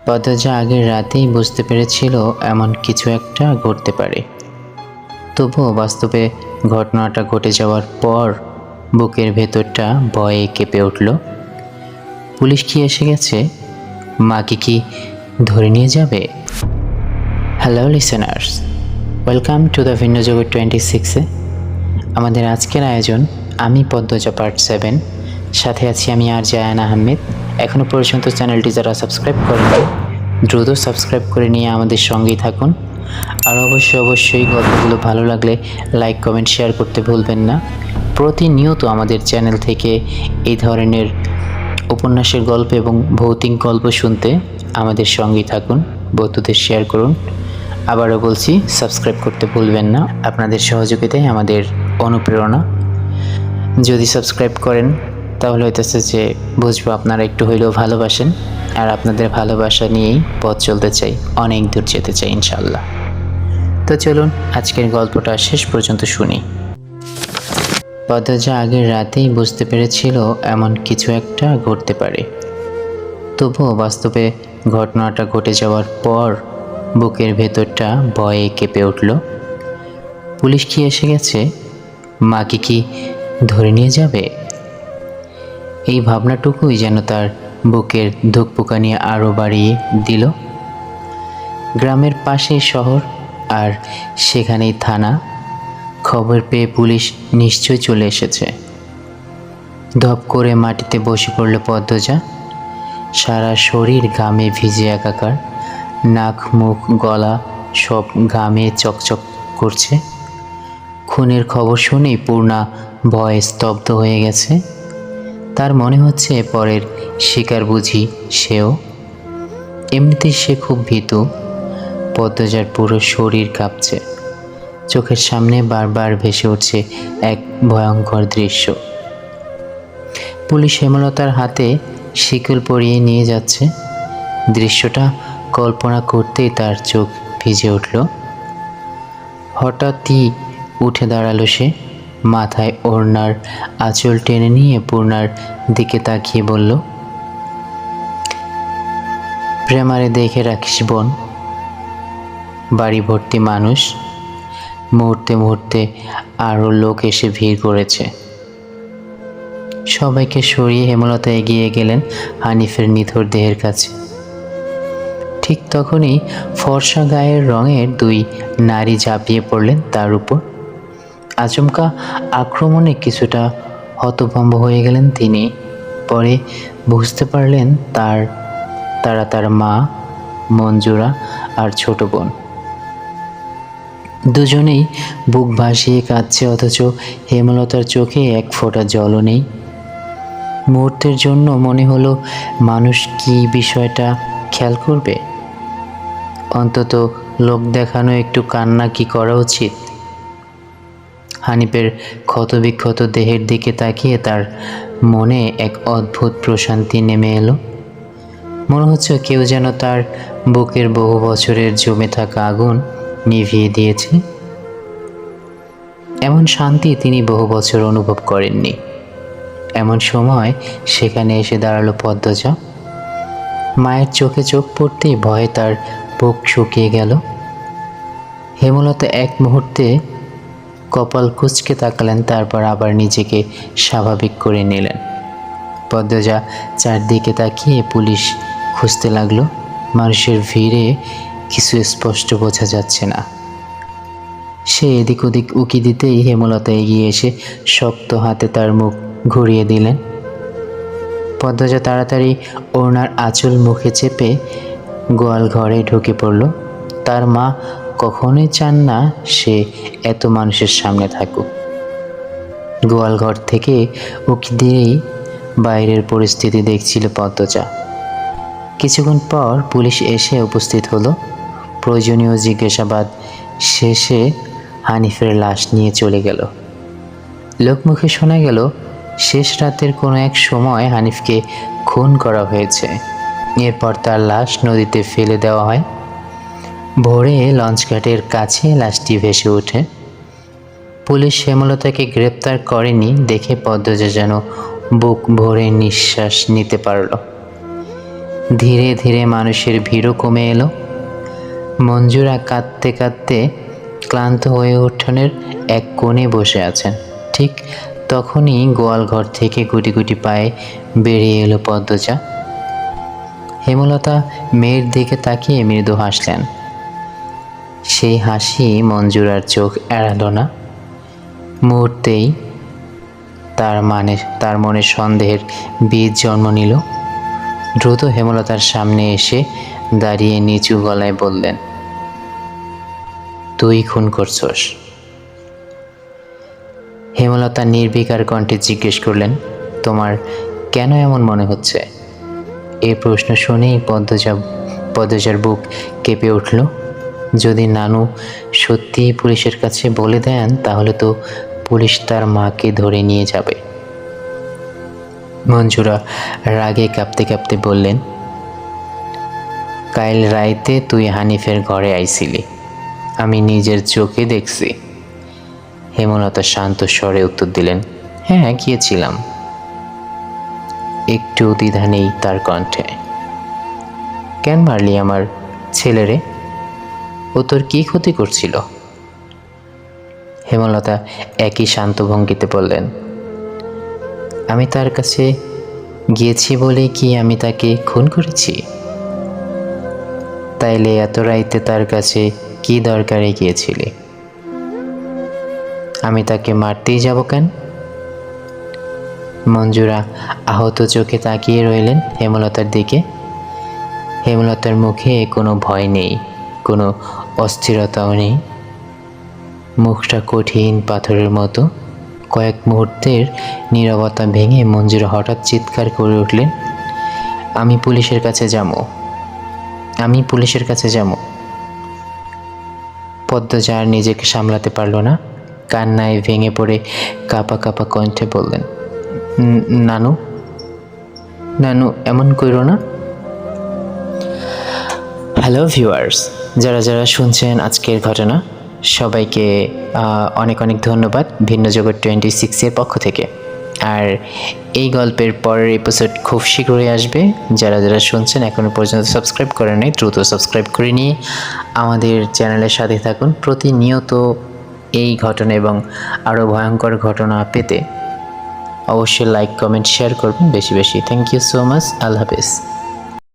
পদ্মজা আগের রাতেই বুঝতে পেরেছিল এমন কিছু একটা ঘটতে পারে। তবুও বাস্তবে ঘটনাটা ঘটে যাওয়ার পর বুকের ভেতরটা ভয়ে কেঁপে উঠল। পুলিশ কি এসে গেছে? মাকে কি ধরে নিয়ে যাবে? Hello listeners, welcome to the ভিন্ন জগৎ 26-এ। আমাদের আজকের আয়োজন আমি পদ্মজা পার্ট 7। সাথে আছি আমি আর জায়ান আহমেদ। এখনও পর্যন্ত চ্যানেলটি যারা সাবস্ক্রাইব করেনি দ্রুত সাবস্ক্রাইব করে নিয়ে আমাদের সঙ্গেই থাকুন। আর অবশ্যই গল্পগুলো ভালো লাগলে লাইক কমেন্ট শেয়ার করতে ভুলবেন না। প্রতিনিয়ত আমাদের চ্যানেল থেকে এই ধরনের উপন্যাসের গল্প এবং ভৌতিক গল্প শুনতে আমাদের সঙ্গেই থাকুন, বন্ধুদের শেয়ার করুন। আবারও বলছি, সাবস্ক্রাইব করতে ভুলবেন না। আপনাদের সহযোগিতাই আমাদের অনুপ্রেরণা। যদি সাবস্ক্রাইব করেন তাহলে হইতেছে যে বুঝবো আপনারা একটু হইলেও ভালোবাসেন, আর আপনাদের ভালোবাসা নিয়েই পথ চলতে চাই, অনেক দূর যেতে চাই ইনশাল্লাহ। তো চলুন আজকের গল্পটা শেষ পর্যন্ত শুনি। পদ্মজা আগের রাতেই বুঝতে পেরেছিল এমন কিছু একটা ঘটতে পারে। তবুও বাস্তবে ঘটনাটা ঘটে যাওয়ার পর বুকের ভেতরটা ভয়ে কেঁপে উঠল। পুলিশ কি এসে গেছে? মাকে কি ধরে নিয়ে যাবে? এই ভাবনাটুকুই যেন তার বুকের ধুকপুকানি আরও বাড়িয়ে দিল। গ্রামের পাশেই শহর, আর সেখানেই থানা। খবর পেয়ে পুলিশ নিশ্চয় চলে এসেছে। ধপ করে মাটিতে বসে পড়ল পদ্মজা। সারা শরীর ঘামে ভিজে একাকার, নাক মুখ গলা সব ঘামে চকচক করছে। খুনের খবর শুনেই পূর্ণা ভয়ে স্তব্ধ হয়ে গেছে। তার মনে হচ্ছে পরের শিকার বুঝি সেও। এমনিতেই সে খুব ভীতু। পদ্মজার পুরো শরীর কাঁপছে। চোখের সামনে বারবার ভেসে উঠছে এক ভয়ঙ্কর দৃশ্য। পুলিশ হেমলতার হাতে শিকল পরিয়ে নিয়ে যাচ্ছে। দৃশ্যটা কল্পনা করতেই তার চোখ ভিজে উঠল। হঠাৎই উঠে দাঁড়ালো সে। মাথায় ওড়নার আঁচল টেনে নিয়ে পূর্ণার দিকে তাকিয়ে বলল, প্রেমারে দেখে রাখিস বোন। বাড়ি ভর্তি মানুষ। মুহূর্তে মুহূর্তে আরও লোক এসে ভিড় করেছে। সবাইকে সরিয়ে হেমলতা এগিয়ে গেলেন হানিফের নিথর দেহের কাছে। ঠিক তখনই ফর্সা গায়ের রঙের দুই নারী ঝাঁপিয়ে পড়লেন তার উপর। আচমকা আক্রমণে কিছুটা হতভম্ব হয়ে গেলেন তিনি। পরে বুঝতে পারলেন তারা তার মা মঞ্জুরা আর ছোট বোন। দুজনেই বুক ভাসিয়ে কাঁদছে, অথচ হেমলতার চোখে এক ফোঁটা জলও নেই। মুহূর্তের জন্য মনে হলো মানুষ কি বিষয়টা খেয়াল করবে। অন্তত লোক দেখানো একটু কান্না কি করা উচিত। হানিফের ক্ষতবিক্ষত দেহের দিকে তাকিয়ে তার মনে এক অদ্ভুত প্রশান্তি নেমে এলো। মনে হচ্ছে কেউ যেন তার বুকের বহু বছরের জমে থাকা আগুন নিভিয়ে দিয়েছে। এমন শান্তি তিনি বহু বছর অনুভব করেননি। এমন সময় সেখানে এসে দাঁড়ালো পদ্মজা। মায়ের চোখে চোখ পড়তেই ভয়ে তার বুক শুকিয়ে গেল। হেমলতা এক মুহূর্তে কপাল কুঁচকে তাকালেন, তারপর আবার নিজেকে স্বাভাবিক করে নিলেন। পদ্মজা চারদিকে তাকিয়ে পুলিশ খুঁজতে লাগলো। মানুষের ভিড়ে কিছু স্পষ্ট বোঝা যাচ্ছে না। সে এদিক ওদিক উকি দিতেই হেমলতা এগিয়ে এসে শক্ত হাতে তার মুখ ঘুরিয়ে দিলেন। পদ্মজা তাড়াতাড়ি ওড়নার আঁচল মুখে চেপে গোয়াল ঘরে ঢুকে পড়ল। তার মা কখনোই চান না সে এত মানুষের সামনে থাকুক। গোয়াল ঘর থেকে উকি দিয়েই বাইরের পরিস্থিতি দেখছিল পদ্মজা। কিছুক্ষণ পর পুলিশ এসে উপস্থিত হলো। প্রয়োজনীয় জিজ্ঞাসাবাদ শেষে হানিফের লাশ নিয়ে চলে গেল। লোকমুখে শোনা গেল শেষ রাতের কোনো এক সময় হানিফকে খুন করা হয়েছে। এরপর তার লাশ নদীতে ফেলে দেওয়া হয়। ভোরে লঞ্চঘাটের কাছে লাশটি ভেসে ওঠে। পুলিশ হেমলতাকে গ্রেপ্তার করেনি দেখে পদ্মজা যেন বুক ভরে নিঃশ্বাস নিতে পারল। ধীরে ধীরে মানুষের ভিড়ও কমে এলো। মঞ্জুরা কাঁদতে কাঁদতে ক্লান্ত হয়ে উঠোনের এক কোণে বসে আছেন। ঠিক তখনই গোয়াল ঘর থেকে গুটি গুটি পায়ে বেরিয়ে এলো পদ্মজা। হেমলতা মেয়ের দিকে তাকিয়ে মৃদু হাসলেন। সেই হাসি মঞ্জুরার চোখ এড়ালো না। মুহূর্তেই তার মনে সন্দেহের বীজ জন্ম নিল। দ্রুত হেমলতার সামনে এসে দাঁড়িয়ে নিচু গলায় বললেন, তুই খুন করছস? হেমলতা নির্বিকার কণ্ঠে জিজ্ঞেস করলেন, তোমার কেন এমন মনে হচ্ছে? এই প্রশ্ন শুনেই পদ্মজার বুক কেঁপে উঠল। যদি নানু সত্যিই পুলিশের কাছে বলে দেন তাহলে তো পুলিশ তার মাকে ধরে নিয়ে যাবে। মঞ্জুরা রাগে কাঁপতে কাঁপতে বললেন, কাল রাইতে তুই হানিফের ঘরে আইছিলি, আমি নিজের চোখে দেখছি। হেমলতা শান্ত স্বরে উত্তর দিলেন, হ্যাঁ গিয়েছিলাম। একটু দ্বিধা নেই তার কণ্ঠে। কেন মারলি আমার ছেলেরে? ও তোর কি ক্ষতি করছিল? হেমলতা একই শান্ত ভঙ্গিতে বললেন, আমি তার কাছে গিয়েছি বলে কি আমি তাকে খুন করেছি? তাইলে এত রাইতে তার কাছে কি দরকারে গিয়েছিলি? আমি তাকে মারতেই যাব কেন? মঞ্জুরা আহত চোখে তাকিয়ে রইলেন হেমলতার দিকে। হেমলতার মুখে কোনো ভয় নেই, কোনো অস্থিরতাও নেই। মুখটা কঠিন পাথরের মতো। কয়েক মুহূর্তের নীরবতা ভেঙে মঞ্জুরা হঠাৎ চিৎকার করে উঠলেন, আমি পুলিশের কাছে যাবো, আমি পুলিশের কাছে যাবো। পদ্মজা আর নিজেকে সামলাতে পারল না। কান্নায় ভেঙে পড়ে কাঁপা কাঁপা কণ্ঠে বললেন, নানু, নানু এমন কইরো না। হ্যালো ভিউয়ার্স, যারা যারা শুনছেন আজকের ঘটনা, সবাইকে অনেক অনেক ধন্যবাদ ভিন্ন জগৎ 26-এর পক্ষ থেকে। আর এই গল্পের পরের এপিসোড খুব শীঘ্রই আসবে। যারা যারা শুনছেন এখনও পর্যন্ত সাবস্ক্রাইব করেন নাই, দ্রুত সাবস্ক্রাইব করে নিয়ে আমাদের চ্যানেলের সাথে থাকুন। প্রতিনিয়ত এই ঘটনা এবং আরও ভয়ঙ্কর ঘটনা পেতে অবশ্যই লাইক, কমেন্ট, শেয়ার করবেন বেশি বেশি। Thank you so much. আল্লাহ হাফেজ।